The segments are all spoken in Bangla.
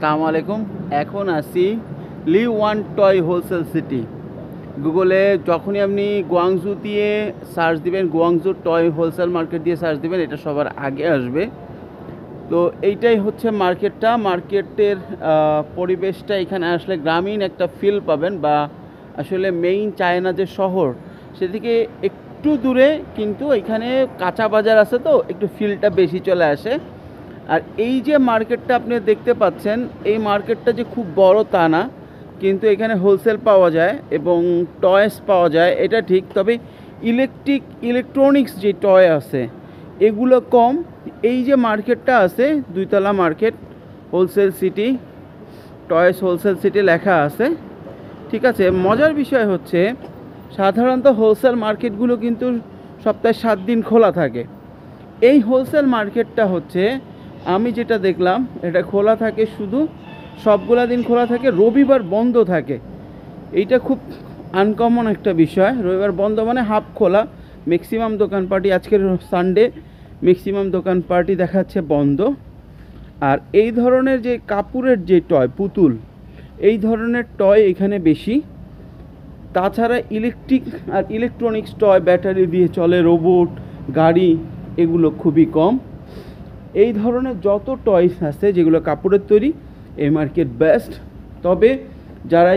আসসালামু আলাইকুম। এখন আছি লি ওয়ান টয় হোলসেল সিটি। গুগলে যখনই আপনি গুয়াংজু দিয়ে সার্চ দিবেন, গুয়াংজু টয় হোলসেল মার্কেট দিয়ে সার্চ দিবেন, এটা সবার আগে আসবে। তো এইটাই হচ্ছে মার্কেটের পরিবেশটা। এখানে আসলে গ্রামীণ একটা ফিল পাবেন, বা আসলে মেইন চায়না যে শহর সেদিকে একটু দূরে, কিন্তু এখানে কাঁচা বাজার আছে, তো একটু ফিলটা বেশি চলে আসে। আর এই যে মার্কেটটা আপনি দেখতে পাচ্ছেন, এই মার্কেটটা যে খুব বড় তা না, কিন্তু এখানে হোলসেল পাওয়া যায় এবং টয়েস পাওয়া যায়, এটা ঠিক। তবে ইলেকট্রনিক্স যে টয় আছে এগুলো কম। এই যে মার্কেটটা আছে, দুইতলা market, wholesale city, toys wholesale city লেখা আছে, ঠিক আছে। মজার বিষয় হচ্ছে সাধারণত হোলসেল মার্কেটগুলো কিন্তু সপ্তাহে 7 দিন খোলা থাকে। এই হোলসেল মার্কেটটা হচ্ছে, আমি যেটা দেখলাম, এটা খোলা থাকে শুধু, সবগুলা দিন খোলা থাকে, রবিবার বন্ধ থাকে। এইটা খুব আনকমন একটা বিষয়। রবিবার বন্ধ মানে হাফ খোলা। ম্যাক্সিমাম দোকানপাটি, আজকের সানডে, ম্যাক্সিমাম দোকানপাটি দেখাচ্ছে বন্ধ। আর এই ধরনের যে কাপড়ের যে টয়, পুতুল, এই ধরনের টয় এখানে বেশি। তাছাড়া ইলেকট্রনিক্স টয়, ব্যাটারি দিয়ে চলে, রোবট, গাড়ি, এগুলো খুবই কম। এই ধরনের যত টয়স আছে যেগুলো কাপড়ের তৈরি, এই মার্কেট বেস্ট। তবে যারা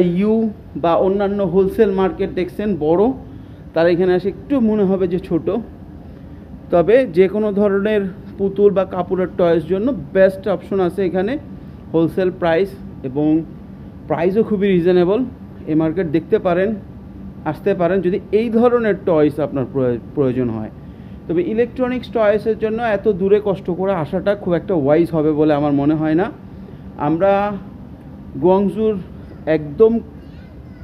বা অন্যান্য হোলসেল মার্কেট দেখছেন বড়, তারা এখানে এসে একটু মনে হবে যে ছোট। তবে যে কোনো ধরনের পুতুল বা কাপড়ের টয়ের জন্য বেস্ট অপশন আছে এখানে, হোলসেল প্রাইস, এবং প্রাইসও খুবই রিজনেবল। এই মার্কেট দেখতে পারেন, আসতে পারেন যদি এই ধরনের টয়েস আপনার প্রয়োজন হয়। তবে ইলেকট্রনিক্স টয়েসের জন্য এত দূরে কষ্ট করে আসাটা খুব একটা ওয়াইজ হবে বলে আমার মনে হয় না। আমরা গুয়াংজুর একদম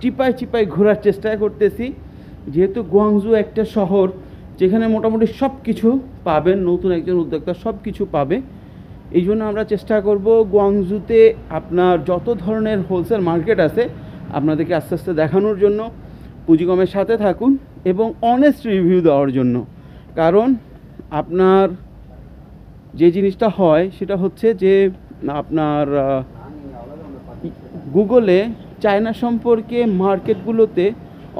চিপায় ঘোরার চেষ্টা করতেছি, যেহেতু গুয়াংজু একটা শহর যেখানে মোটামুটি সব কিছু পাবেন, নতুন একজন উদ্যোক্তা সব কিছু পাবে। এই জন্য আমরা চেষ্টা করব গুয়াংজুতে আপনার যত ধরনের হোলসেল মার্কেট আছে আপনাদেরকে আস্তে আস্তে দেখানোর জন্য। পুঁজিকমের সাথে থাকুন এবং অনেস্ট রিভিউ দেওয়ার জন্য। কারণ আপনার যে জিনিসটা হয় সেটা হচ্ছে যে, আপনার গুগলে চায়না সম্পর্কে মার্কেটগুলোতে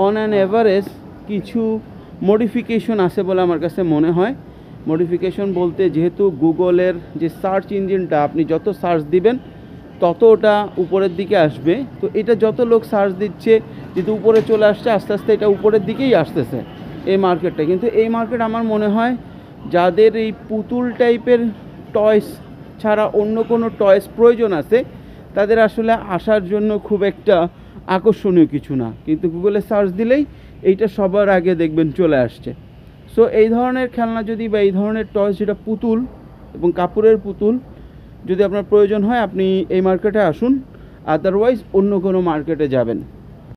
অন অ্যান এভারেজ কিছু মডিফিকেশন আছে বলে আমার কাছে মনে হয়। মডিফিকেশন বলতে, যেহেতু গুগলের যে সার্চ ইঞ্জিনটা, আপনি যত সার্চ দিবেন তত ওটা উপরের দিকে আসবে। তো এটা যত লোক সার্চ দিচ্ছে, যেহেতু উপরে চলে আসছে, আস্তে আস্তে এটা উপরের দিকেই আসতেছে এই মার্কেটটা। কিন্তু এই মার্কেট আমার মনে হয় যাদের এই পুতুল টাইপের টয়স ছাড়া অন্য কোনো টয়স প্রয়োজন আছে, তাদের আসলে আসার জন্য খুব একটা আকর্ষণীয় কিছু না। কিন্তু গুগলে সার্চ দিলেই এইটা সবার আগে দেখবেন চলে আসছে। সো এই ধরনের খেলনা যদি, বা এই ধরনের টয়স যেটা পুতুল এবং কাপড়ের পুতুল, যদি আপনার প্রয়োজন হয়, আপনি এই মার্কেটে আসুন, আদারওয়াইজ অন্য কোনো মার্কেটে যাবেন।